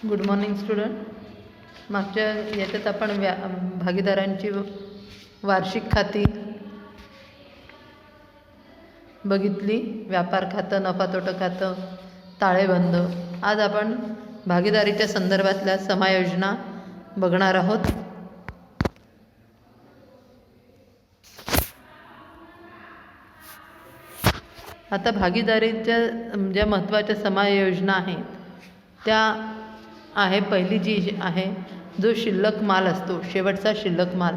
Good morning student. मागच्या याच्यात आपण भागीदारांची वार्षिक खाती बघितली. व्यापार खातं, नफा तोटा खातं, ताळेबंद. आज आपण भागीदारीच्या संदर्भातल्या समायोजना बघणार आहोत. आता भागीदारीच्या ज्या महत्त्वाच्या समायोजना आहेत त्या आहे, पहिली जी आहे जो शिल्लक माल असतो, शेवटचा शिल्लक माल,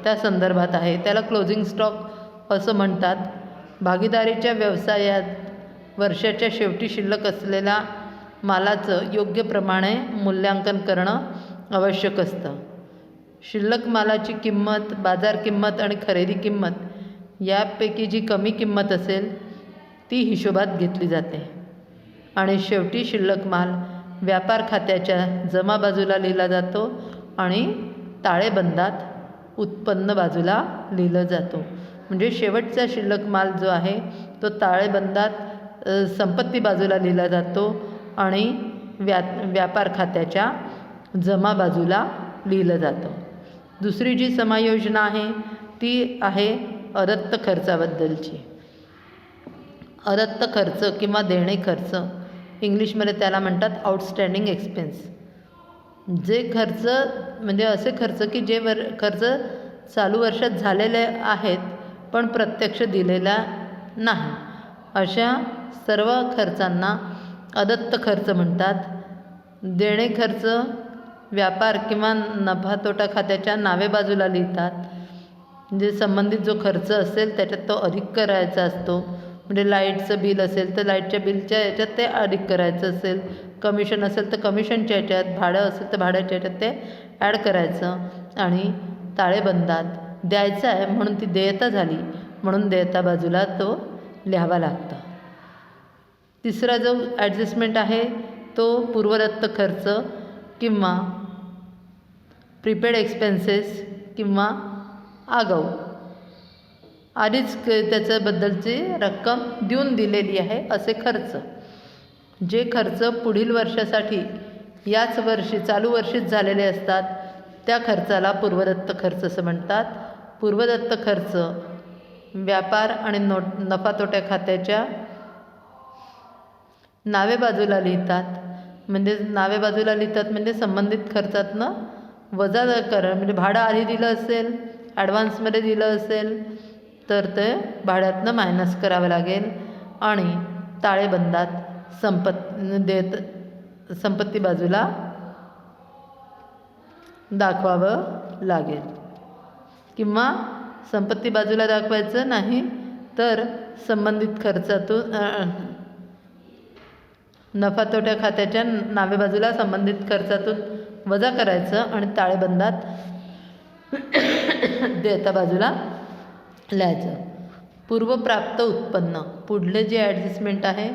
त्या संदर्भात आहे. त्याला क्लोजिंग स्टॉक असं म्हणतात. भागीदारीच्या व्यवसायात वर्षाच्या शेवटी शिल्लक असलेल्या मालाचं योग्य प्रमाणे मूल्यांकन करणं आवश्यक असतं. शिल्लक मालाची किंमत, बाजार किंमत आणि खरेदी किंमत यापैकी जी कमी किंमत असेल ती हिशोबात घेतली जाते. आणि शेवटी शिल्लक माल व्यापार खात्याच्या जमा बाजूला लिहिला जातो आणि ताळेबंदात उत्पन्न बाजूला लिहिलं जातो. म्हणजे शेवटचा शिल्लक माल जो आहे तो ताळेबंदात संपत्ती बाजूला लिहिला जातो आणि व्यापार खात्याच्या जमा बाजूला लिहिलं जातं. दुसरी जी समायोजना आहे ती आहे अदत्त खर्चाबद्दलची. अदत्त खर्च किंवा देणे खर्च, इंग्लिशमध्ये त्याला म्हणतात आउटस्टँडिंग एक्सपेन्स. जे खर्च म्हणजे असे खर्च की जे खर्च चालू वर्षात झालेले आहेत पण प्रत्यक्ष दिलेला नाही, अशा सर्व खर्चांना अदत्त खर्च म्हणतात. देणे खर्च व्यापार किंवा नफा तोटा खात्याच्या नावे बाजूला लिहितात. म्हणजे संबंधित जो खर्च असेल त्याच्यात तो अधिक करायचा असतो. म्हणजे लाईटचं बिल असेल तर लाईटच्या बिलच्या याच्यात ते अधिक करायचं असेल, कमिशन असेल तर कमिशनच्या याच्यात, भाडं असेल तर भाड्याच्या याच्यात ते ॲड करायचं आणि ताळेबंदात द्यायचं आहे म्हणून ती देयता झाली म्हणून देयता बाजूला तो लिहावा लागतं. तिसरा जो ॲडजस्टमेंट आहे तो पूर्वदत्त खर्च किंवा प्रीपेड एक्सपेन्सेस किंवा आगाऊ, आधीच त्याच्याबद्दलची रक्कम देऊन दिलेली आहे असे खर्च. जे खर्च पुढील वर्षासाठी याच वर्षी चालू वर्षीच झालेले असतात त्या खर्चाला पूर्वदत्त खर्च असं म्हणतात. पूर्वदत्त खर्च व्यापार आणि नफा तोट्या खात्याच्या नावे बाजूला लिहितात. म्हणजे नावे बाजूला लिहितात म्हणजे संबंधित खर्चातनं वजा करा. म्हणजे भाडं आधी दिलं असेल, ॲडव्हान्समध्ये दिलं असेल तर ते भाड्यातनं मायनस करावं लागेल आणि ताळेबंदात संपत्ती बाजूला दाखवावं लागेल. किंवा संपत्ती बाजूला दाखवायचं नाही तर संबंधित खर्चातून नफा तोट्या खात्याच्या नावे बाजूला संबंधित खर्चातून वजा करायचं आणि ताळेबंदात देयता बाजूला लिहायचं. पूर्वप्राप्त उत्पन्न, पुढले जे ॲडजस्टमेंट आहे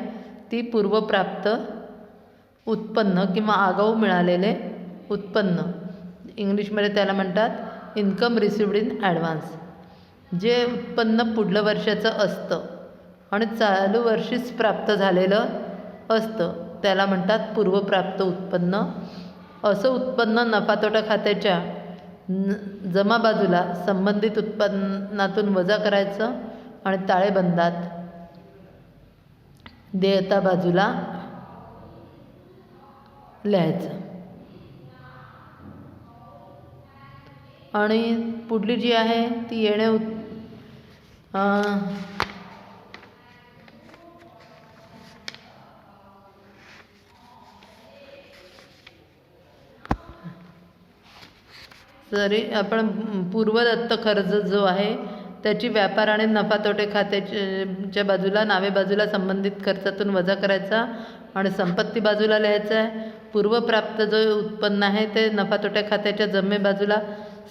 ती पूर्वप्राप्त उत्पन्न किंवा आगाऊ मिळालेले उत्पन्न, इंग्लिशमध्ये त्याला म्हणतात इन्कम रिसिव्ड इन ॲडव्हान्स. जे उत्पन्न पुढलं वर्षाचं असतं आणि चालू वर्षीच प्राप्त झालेलं असतं त्याला म्हणतात पूर्वप्राप्त उत्पन्न. असं उत्पन्न नफा तोटा खात्याच्या जमा बाजूला संबंधित उत्पन्नातून वजा करायचं आणि ताळेबंदात देयता बाजूला लिहायचं. आणि पुढली जी आहे ती जरी आपण पूर्वदत्त खर्च जो आहे त्याची व्यापार आणि नफा तोटे खात्याच्या बाजूला नावे बाजूला संबंधित खर्चातून वजा करायचा आणि संपत्ती बाजूला लिहायचं आहे. पूर्वप्राप्त जो उत्पन्न आहे ते नफा तोट्या खात्याच्या जमे बाजूला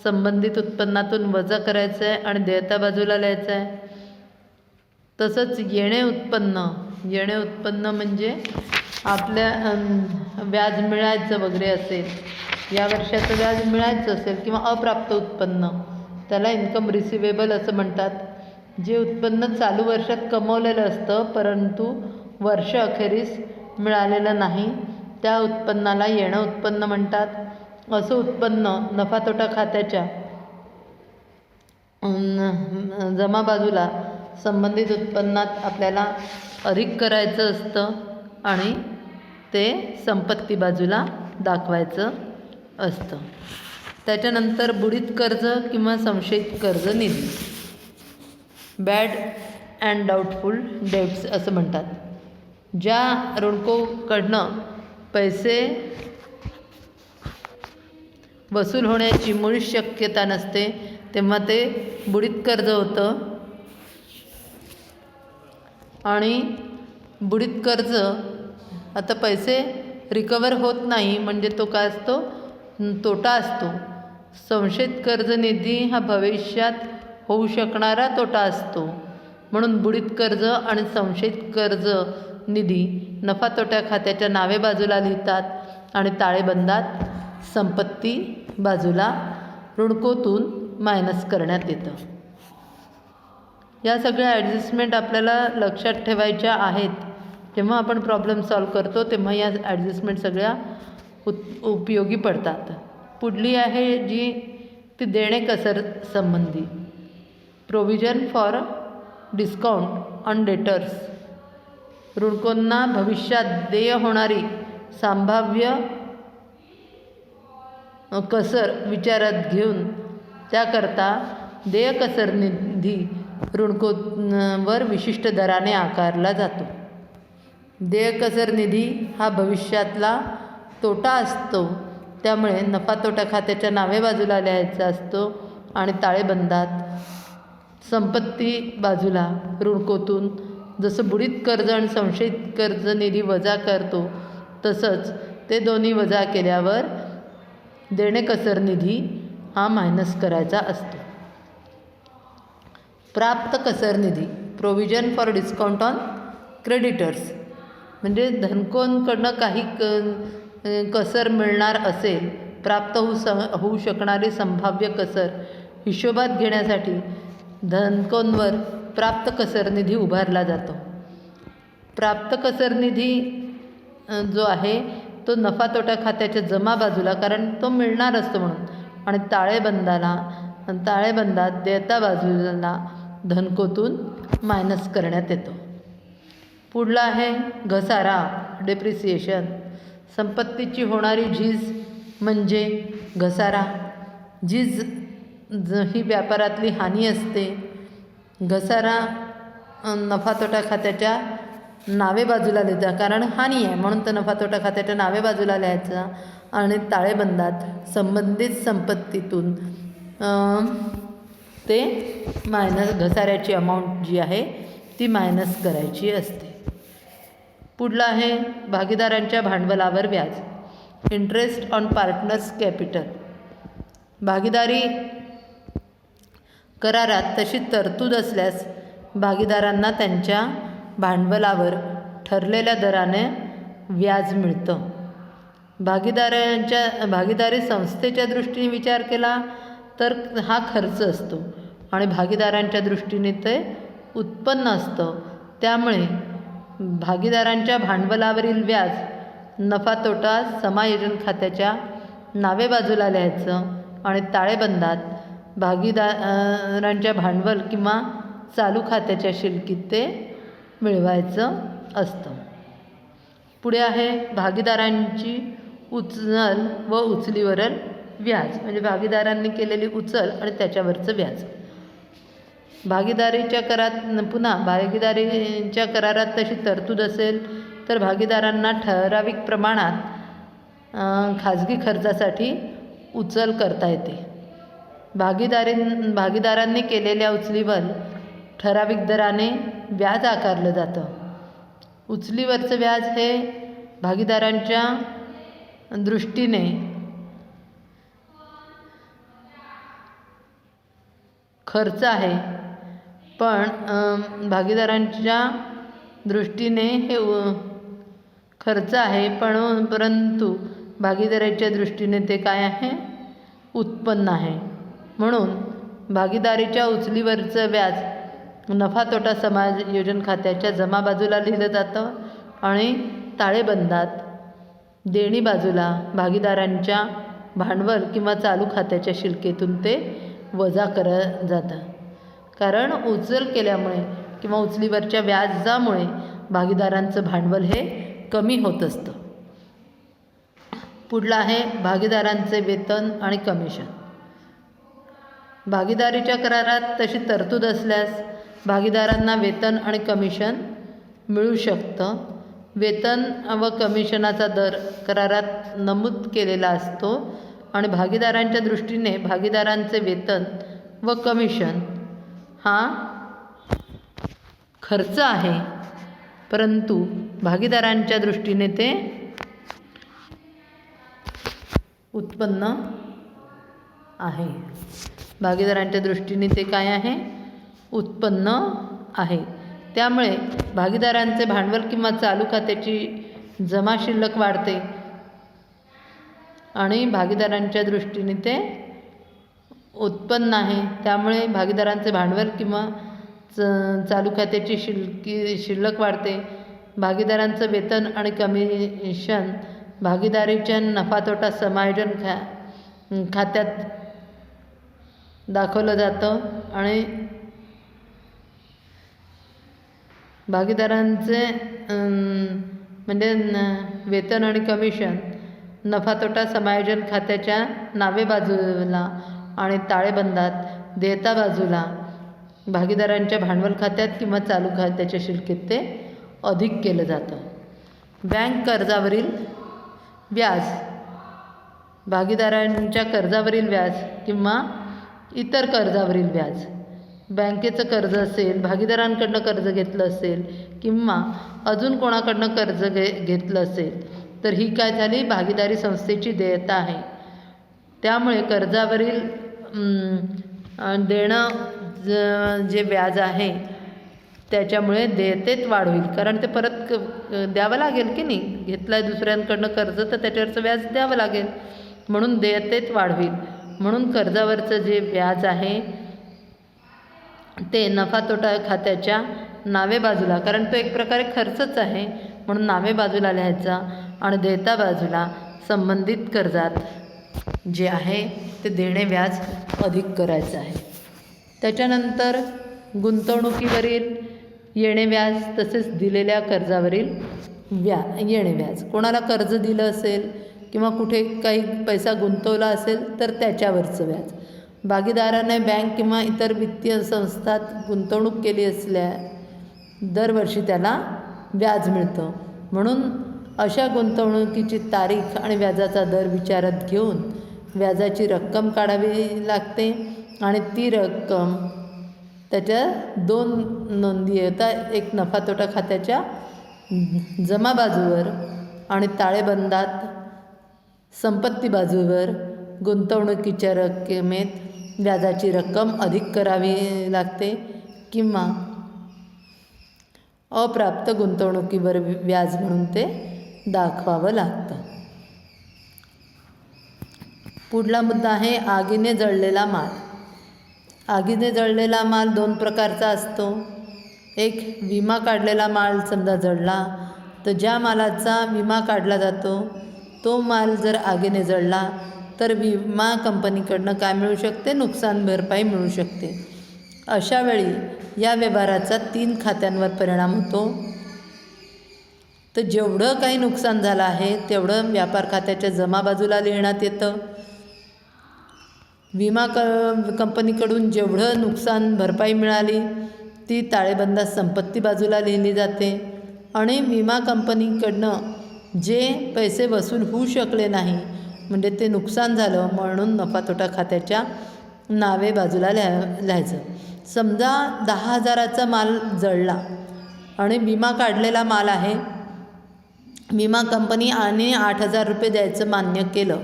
संबंधित उत्पन्नातून वजा करायचं आहे आणि देयता बाजूला लिहायचं आहे. तसंच येणे उत्पन्न म्हणजे आपल्या व्याज मिळायचं वगैरे असेल, या वर्षाचं व्याज मिळायचं असेल किंवा अप्राप्त उत्पन्न त्याला इन्कम रिसिवेबल असं म्हणतात. जे उत्पन्न चालू वर्षात कमवलेलं असतं परंतु वर्ष अखेरीस मिळालेलं नाही त्या उत्पन्नाला येणं उत्पन्न म्हणतात. असं उत्पन्न नफा तोटा खात्याच्या जमा बाजूला संबंधित उत्पन्नात आपल्याला अधिक करायचं असतं आणि ते संपत्ती बाजूला दाखवायचं असतं. त्याच्यानंतर बुडीत कर्ज किंवा संशयित कर्ज निधी, बॅड अँड डाऊटफुल डेब्ट्स असं म्हणतात. ज्या ऋणकोकडनं पैसे वसूल होण्याची मुळीच शक्यता नसते तेव्हा ते बुडीत कर्ज होतं. आणि बुडीत कर्ज आता पैसे रिकवर होत नाही म्हणजे तो काय असतो, तोटा असतो. संशयित कर्ज निधी हा भविष्यात होऊ शकणारा तोटा असतो. म्हणून बुडीत कर्ज आणि संशयित कर्ज निधी नफा तोटा खात्याच्या नावे बाजूला लिहितात आणि ताळेबंदात संपत्ती बाजूला ऋणकोतून मायनस करण्यात येतं. या सगळ्या ॲडजस्टमेंट आपल्याला लक्षात ठेवायच्या आहेत. जेव्हा आपण प्रॉब्लेम सॉल्व करतो तेव्हा या ॲडजस्टमेंट सगळ्या उपयोगी पडतात. पुढली आहे जी ती देणे कसर संबंधी, provision for discount on debtors. ऋणकोंना भविष्यात देय होणारी संभाव्य कसर विचारात घेऊन त्याकरता देय कसर निधी ऋणकोवर विशिष्ट दराने आकारला जातो. देय कसर निधी हा भविष्यातला तोटा असतो त्यामुळे नफा तोटा खात्याच्या नावे बाजूला लिहायचा असतो आणि ताळेबंदात संपत्ती बाजूला ऋणकोतून जसं बुडीत कर्ज आणि संशयित कर्ज निधी वजा करतो तसंच ते दोन्ही वजा केल्यावर देणे कसर निधी हा मायनस करायचा असतो. प्राप्त कसर निधी, provision for discount on creditors, म्हणजे धनकोंकडनं काही कसर मिळणार असेल, प्राप्त होऊ शकणारी संभाव्य कसर हिशोबात घेण्यासाठी धनकोंवर प्राप्त कसर निधी उभारला जातो. प्राप्त कसर निधी जो आहे तो नफा तोटा खात्याच्या जमा बाजूला, कारण तो मिळणार असतो म्हणून, आणि ताळेबंदात देयता बाजूला धनकोतून मायनस करण्यात येतो. पुढला आहे घसारा, डेप्रिसिएशन. संपत्तीची होणारी झीज म्हणजे घसारा. झीज ही व्यापारातली हानी असते. घसारा नफा तोटा खात्याच्या नावे बाजूला लिहायचा, कारण हानी आहे म्हणून तर नफा तोटा खात्याच्या नावे बाजूला लिहायचा आणि ताळेबंदात संबंधित संपत्तीतून ते मायनस घसाऱ्याची अमाऊंट जी आहे ती मायनस करायची असते. पुढला आहे भागीदारांच्या भांडवलावर व्याज, इंटरेस्ट ऑन पार्टनर्स कॅपिटल. भागीदारी करारात तशी तरतूद असल्यास भागीदारांना त्यांच्या भांडवलावर ठरलेल्या दराने व्याज मिळतं. भागीदारी संस्थेच्या दृष्टीने विचार केला तर हा खर्च असतो आणि भागीदारांच्या दृष्टीने ते उत्पन्न असतं. त्यामुळे भागीदारांच्या भांडवलावरील व्याज नफा तोटा समायोजन खात्याच्या नावे बाजूला लिहायचं आणि ताळेबंदात भागीदारांच्या भांडवल किंवा चालू खात्याच्या शिल्लकीत ते मिळवायचं असतं. पुढे आहे भागीदारांची उचल व उचलीवरील व्याज, म्हणजे भागीदारांनी केलेली उचल आणि त्याच्यावरचं व्याज. भागीदारीच्या करारात तशी तरतूद असेल तर भागीदारांना ठराविक प्रमाणात खाजगी खर्चासाठी उचल करता येते. भागीदारांनी केलेल्या उचलीवर ठराविक दराने व्याज आकारलं जातं. उचलीवरचं व्याज हे भागीदारांच्या दृष्टीने खर्च आहे, पण भागीदारांच्या दृष्टीने हे खर्च आहे, परंतु भागीदाराच्या दृष्टीने ते काय आहे, उत्पन्न आहे. म्हणून भागीदारीच्या उचलीवरचं व्याज नफा तोटा समायोजन खात्याच्या जमा बाजूला लिहिलं जातं आणि ताळेबंदात देणी बाजूला भागीदारांच्या भांडवल किंवा चालू खात्याच्या शिल्लकेतून ते वजा केलं जातं. कारण उचल केल्यामुळे किंवा उचलीवरच्या व्याजामुळे भागीदारांचं भांडवल हे कमी होत असतं. पुढलं आहे भागीदारांचे वेतन आणि कमिशन. भागीदारीच्या करारात तशी तरतूद असल्यास भागीदारांना वेतन आणि कमिशन मिळू शकतं. वेतन व कमिशनाचा दर करारात नमूद केलेला असतो आणि भागीदारांच्या दृष्टीने भागीदारांचे वेतन व कमिशन हा खर्च आहे, परंतु भागीदारांच्या दृष्टीने ते उत्पन्न आहे. भागीदारांच्या दृष्टीने ते काय आहे? उत्पन्न आहे. त्यामुळे भागीदारांचे भांडवल किंवा चालू खात्याची जमा शिल्लक वाढते आणि भागीदारांच्या दृष्टीने ते उत्पन्न आहे. त्यामुळे भागीदारांचे भांडवल किंवा चालू खात्याची शिल्लक वाढते. भागीदारांचं वेतन आणि कमिशन भागीदारीच्या नफा तोटा समायोजन खात्यात दाखवलं जातं आणि भागीदारांचे म्हणजे वेतन आणि कमिशन नफा तोटा समायोजन खात्याच्या नावे बाजूला आणि ताळेबंदात देयता बाजूला भागीदारांच्या भांडवल खात्यात किंवा चालू खात्याच्या शिल्लकेत ते अधिक केलं जातं. बँक कर्जावरील व्याज भागीदारांच्या कर्जावरील व्याज किंवा इतर कर्जावरील व्याज. बँकेचं कर्ज असेल, भागीदारांकडनं कर्ज घेतलं असेल किंवा अजून कोणाकडनं कर्ज घेतलं असेल तर ही काय झाली? भागीदारी संस्थेची देयता आहे. त्यामुळे कर्जावरील देणं जे व्याज आहे त्याच्यामुळे देयतेत वाढ होईल, कारण ते परत द्यावं लागेल की नाही. घेतलं आहे दुसऱ्यांकडनं कर्ज तर त्याच्यावरचं व्याज द्यावं लागेल, म्हणून देयतेत वाढ होईल. म्हणून कर्जावरचं जे व्याज आहे ते नफा तोटा खात्याच्या नावे बाजूला, कारण तो एक प्रकारे खर्चच आहे म्हणून नावे बाजूला लिहायचा आणि देयता बाजूला संबंधित कर्जात जे आहे ते देणे व्याज अधिक करायचं आहे. त्याच्यानंतर गुंतवणुकीवरील येणे व्याज तसेच दिलेल्या कर्जावरील येणे व्याज. कोणाला कर्ज दिलं असेल किंवा कुठे काही पैसा गुंतवला असेल तर त्याच्यावरचं व्याज. भागीदाराने बँक किंवा इतर वित्तीय संस्थात गुंतवणूक केली असल्या दरवर्षी त्याला व्याज मिळतं. म्हणून अशा गुंतवणुकीची तारीख आणि व्याजाचा दर विचारात घेऊन व्याजाची रक्कम काढावी लागते आणि ती रक्कम त्याच्या दोन नोंदी येतात, एक नफा तोटा खात्याच्या जमा बाजूवर आणि ताळेबंदात संपत्ती बाजूवर गुंतवणुकीच्या रकमेत व्याजाची रक्कम अधिक करावी लागते किंवा अप्राप्त गुंतवणुकीवर व्याज म्हणून ते दाखवावं लागतं. पुढला मुद्दा आहे आगीने जळलेला माल. आगीने जळलेला माल दोन प्रकारचा असतो. एक विमा काढलेला माल समजा जळला तर ज्या मालाचा विमा काढला जातो तो माल जर आगीने जळला तर विमा कंपनीकडनं काय मिळू शकते? नुकसान भरपाई मिळू शकते. अशा वेळी या व्यवहाराचा 3 खात्यांवर परिणाम होतो. तर जेवढं काही नुकसान झालं आहे तेवढं व्यापार खात्याच्या जमा बाजूला लिहिण्यात येतं. विमा कंपनीकडून जेवढं नुकसान भरपाई मिळाली ती ताळेबंदात संपत्ती बाजूला लिहिली जाते आणि विमा कंपनीकडनं जे पैसे वसूल होऊ शकले नाही म्हणजे ते नुकसान झालं म्हणून नफा तोटा खात्याच्या नावे बाजूला लिहायचं. समजा 10,000चा माल जळला आणि विमा काढलेला माल आहे. विमा कंपनी आणि 8,000 रुपये द्यायचं मान्य केलं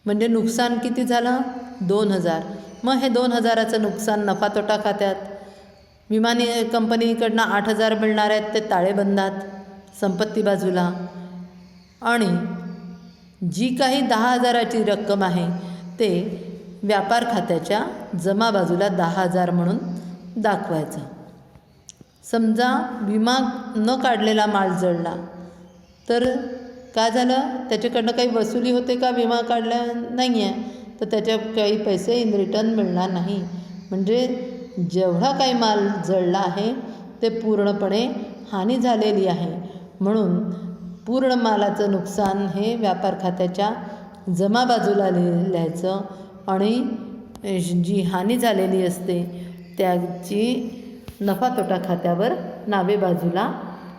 म्हणजे नुकसान किती झालं? 2,000. मग हे 2,000चं नुकसान नफा तोटा खात्यात, विमा कंपनीकडनं 8,000 मिळणार आहेत ते ताळेबंदात संपत्ती बाजूला आणि जी काही 10,000ची रक्कम आहे ते व्यापार खात्याच्या जमा बाजूला 10,000 म्हणून दाखवायचं. समजा विमा न काढलेला माल जळला तर का झालं? त्याच्याकडनं काही वसुली होते का? विमा काढला नाही आहे, तर त्याच्या काही पैसे इन रिटर्न मिळणार नाही. म्हणजे जेवढा काही माल जळला आहे ते पूर्णपणे हानी झालेली आहे. म्हणून पूर्ण मालाचं नुकसान हे व्यापार खात्याच्या जमा बाजूला लिहायचं आणि जी हानी झालेली असते त्याची नफा तोटा खात्यावर नावे बाजूला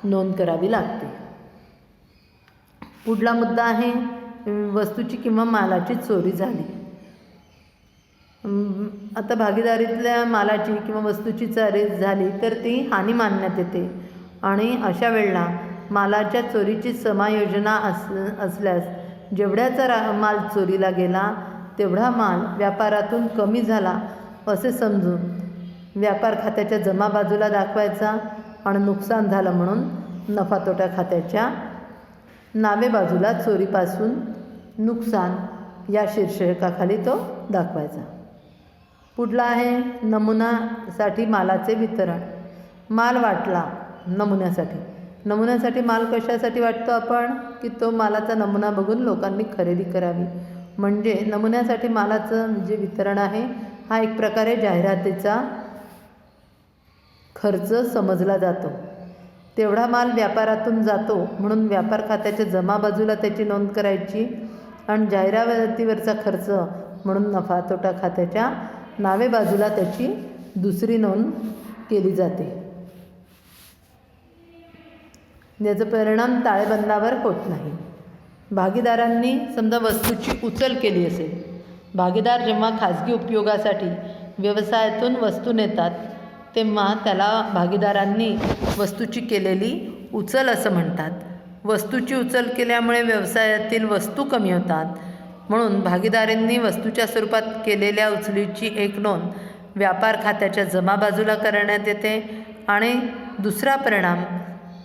नोंद करावी लागते. पुढला मुद्दा आहे वस्तूची किंवा मालाची चोरी झाली. आता भागीदारीतल्या मालाची किंवा वस्तूची चोरी झाली तर ती हानी मानण्यात येते आणि अशा वेळेला मालाच्या चोरीची समायोजना असल्यास जेवढ्याचा माल चोरीला गेला तेवढा माल व्यापारातून कमी झाला असे समजून व्यापार खात्याच्या जमा बाजूला दाखवायचा आणि नुकसान झालं म्हणून नफा तोटा खात्याच्या नावे बाजूला चोरीपासून नुकसान या शीर्षकाखाली तो दाखवायचा. पुढला आहे नमुन्यासाठी मालाचे वितरण. माल वाटला नमुन्यासाठी माल कशासाठी वाटतो आपण? की तो मालाचा नमुना बघून लोकांनी खरेदी करावी. म्हणजे नमुन्यासाठी मालाचं जे वितरण आहे हा एक प्रकारे जाहिरातीचा खर्च समजला जातो. तेवढा माल व्यापारातून जातो म्हणून व्यापार खात्याच्या जमा बाजूला त्याची नोंद करायची आणि जाहिरातीवरचा खर्च म्हणून नफा तोटा खात्याच्या नावे बाजूला त्याची दुसरी नोंद केली जाते. याचा परिणाम ताळेबंदावर होत नाही. भागीदारांनी समजा वस्तूची उचल केली असेल. भागीदार जेव्हा खाजगी उपयोगासाठी व्यवसायातून वस्तू नेतात तेव्हा त्याला भागीदारांनी वस्तूची केलेली उचल असं म्हणतात. वस्तूची उचल केल्यामुळे व्यवसायातील वस्तू कमी होतात. म्हणून भागीदारांनी वस्तूच्या स्वरूपात केलेल्या उचलीची एक नोंद व्यापार खात्याच्या जमा बाजूला करण्यात येते आणि दुसरा परिणाम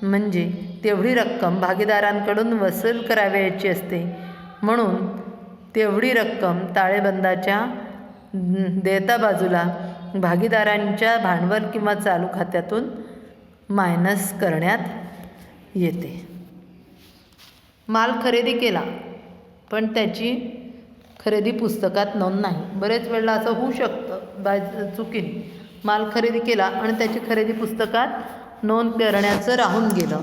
म्हणजे तेवढी रक्कम भागीदारांकडून वसूल करावयाची असते. म्हणून तेवढी रक्कम ताळेबंदाच्या देयता बाजूला भागीदारांच्या भांडवल किंवा चालू खात्यातून मायनस करण्यात येते. माल खरेदी केला पण त्याची खरेदी पुस्तकात नोंद नाही. बरेच वेळेला असं होऊ शकतं चुकीने माल खरेदी केला आणि त्याची खरेदी पुस्तकात नोंद करण्याचं राहून गेलं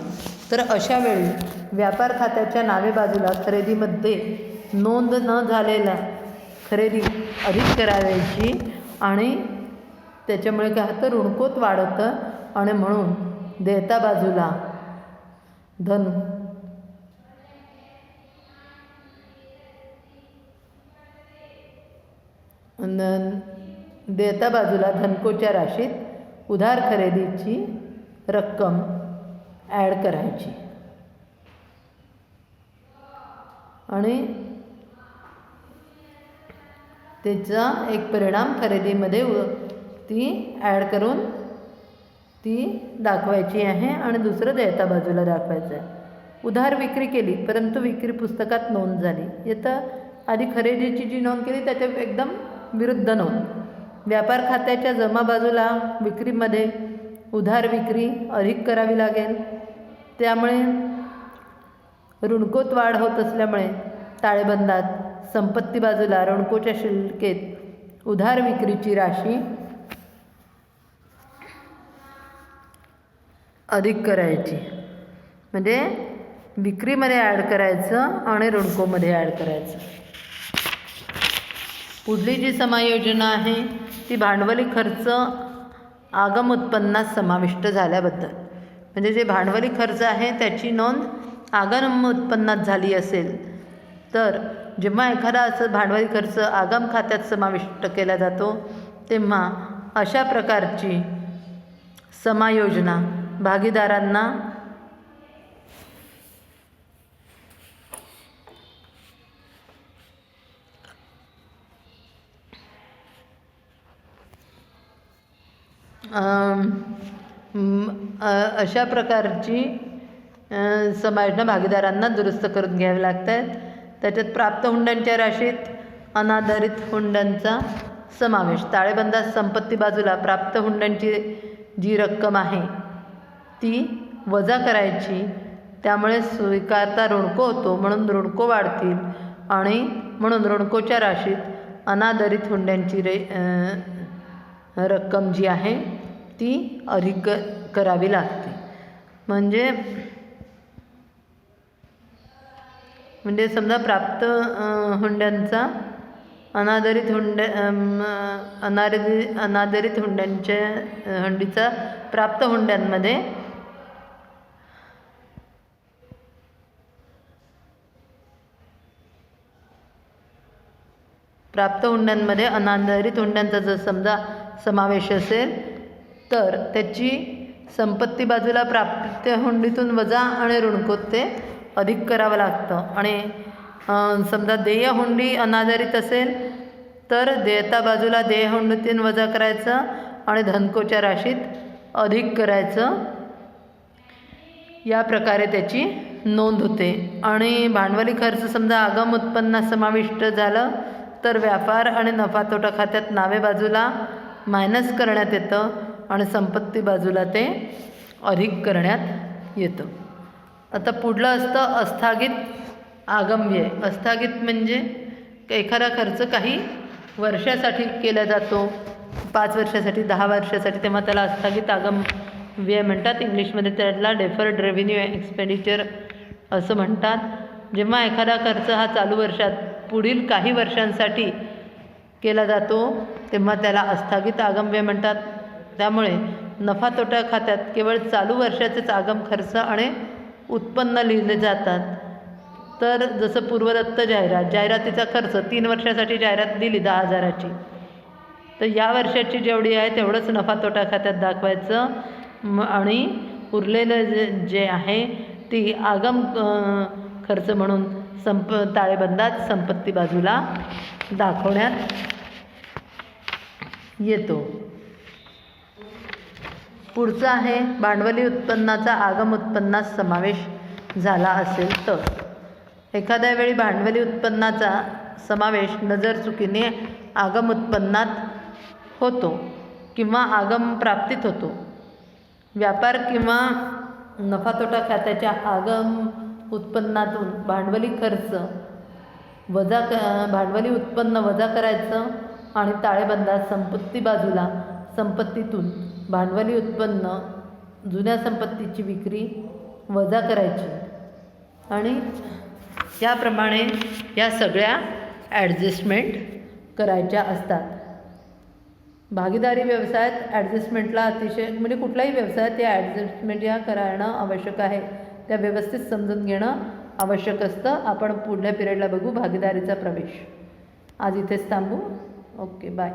तर अशा वेळी व्यापार खात्याच्या नावे बाजूला खरेदीमध्ये नोंद न झालेल्या खरेदी अधिक करावयाची आणि त्याच्यामुळे काय होतं ऋणकोत वाढतं आणि म्हणून देयता बाजूला देयता बाजूला धनकोच्या राशीत उधार खरेदीची रक्कम ॲड करायची आणि त्याचा एक परिणाम खरेदीमध्ये ती ॲड करून ती दाखवायची आहे आणि दुसरं देयता बाजूला दाखवायचं आहे. उधार विक्री केली परंतु विक्री पुस्तकात नोंद झाली. येतं आधी खरेदीची जी नोंद केली त्याच्या एकदम विरुद्ध नोंद. व्यापार खात्याच्या जमा बाजूला विक्रीमध्ये उधार विक्री अधिक करावी लागेल. त्यामुळे ऋणकोत वाढ होत असल्यामुळे ताळेबंदात संपत्ती बाजूला ऋणकोच्या शिल्लकेत उधार विक्रीची राशी अधिक करायची. म्हणजे विक्रीमध्ये ॲड करायचं आणि ऋणकोमध्ये ॲड करायचं. पुढली जी समायोजना आहे ती भांडवली खर्च आगम उत्पन्नात समाविष्ट झाल्याबद्दल. म्हणजे जे भांडवली खर्च आहे त्याची नोंद आगम उत्पन्नात झाली असेल तर जेव्हा एखादा असं भांडवली खर्च आगम खात्यात समाविष्ट केला जातो तेव्हा अशा प्रकारची समायोजना भागीदारांना अशा प्रकारची समायोजना भागीदारांना दुरुस्त करून घ्यावी लागतात. त्याच्यात प्राप्त हुंड्यांच्या राशीत अनाधारित हुंड्यांचा समावेश. ताळेबंदात संपत्ती बाजूला प्राप्त हुंड्यांची जी रक्कम आहे ती वजा करायची त्यामुळे स्वीकारता ऋणको होतो, म्हणून ऋणको वाढतील आणि म्हणून ऋणकोच्या राशीत अनादरित हुंड्यांची रक्कम जी आहे ती अधिक करावी लागते. म्हणजे समजा प्राप्त हुंड्यांचा अनादरित हुंड्यांच्या हुंडीचा प्राप्त हुंड्यांमध्ये अनादरित हुंड्यांचा जर समजा समावेश असेल तर त्याची संपत्ती बाजूला प्राप्त हुंडीतून वजा आणि ऋणकोत ते अधिक करावं लागतं. आणि समजा देय हुंडी अनादरित असेल तर देयता बाजूला देय हुंडीतून वजा करायचं आणि धनकोच्या राशीत अधिक करायचं. या प्रकारे त्याची नोंद होते. आणि भांडवली खर्च समजा आगम उत्पन्नात समाविष्ट झालं तर व्यापार आणि नफा तोटा खात्यात नावे बाजूला मायनस करण्यात येतं आणि संपत्ती बाजूला ते अधिक करण्यात येतं. आता पुढलं असतं अस्थागित आगमव्यय. अस्थागित म्हणजे एखादा खर्च काही वर्षासाठी केला जातो, 5 वर्षासाठी, 10 वर्षासाठी, तेव्हा त्याला अस्थागित आगमव्यय म्हणतात. इंग्लिशमध्ये त्याला डेफर्ड रेव्हेन्यू एक्सपेंडिचर असं म्हणतात. जेव्हा एखादा खर्च हा चालू वर्षात पुढील काही वर्षांसाठी केला जातो तेव्हा त्याला अस्थागित आगमव्यय म्हणतात. त्यामुळे नफा तोटा खात्यात केवळ चालू वर्षाचेच आगम खर्च आणि उत्पन्न लिहिले जातात. तर जसं पूर्वदत्त जाहिरातीचा खर्च 3 वर्षासाठी जाहिरात दिली 10,000ची, तर या वर्षाची जेवढी आहे तेवढंच नफा तोटा खात्यात दाखवायचं आणि उरलेलं जे आहे ती आगम खर्च म्हणून ताळेबंदात संपत्ती बाजूला दाखवण्यात येतो. पुढचं आहे भांडवली उत्पन्नाचा आगम उत्पन्नात समावेश झाला असेल तर. एखाद्या वेळी भांडवली उत्पन्नाचा समावेश नजरचुकीने आगम उत्पन्नात होतो किंवा आगम प्राप्तीत होतो. व्यापार किंवा नफा तोटा खात्याच्या आगम उत्पन्नातून भांडवली उत्पन्न वजा करायचं आणि ताळेबंदात संपत्ती बाजूला संपत्तीतून भांडवली उत्पन्न, जुन्या संपत्तीची विक्री वजा करायची. आणि याप्रमाणे या सगळ्या ॲडजस्टमेंट करायच्या असतात. भागीदारी व्यवसायात ॲडजस्टमेंटला अतिशय म्हणजे कुठल्याही व्यवसायात या ॲडजस्टमेंट या करणं आवश्यक आहे. त्या व्यवस्थित समजून घेणं आवश्यक असतं. आपण पुढल्या पिरियडला बघू भागीदारीचा प्रवेश. आज इथेच थांबू. Okay, bye.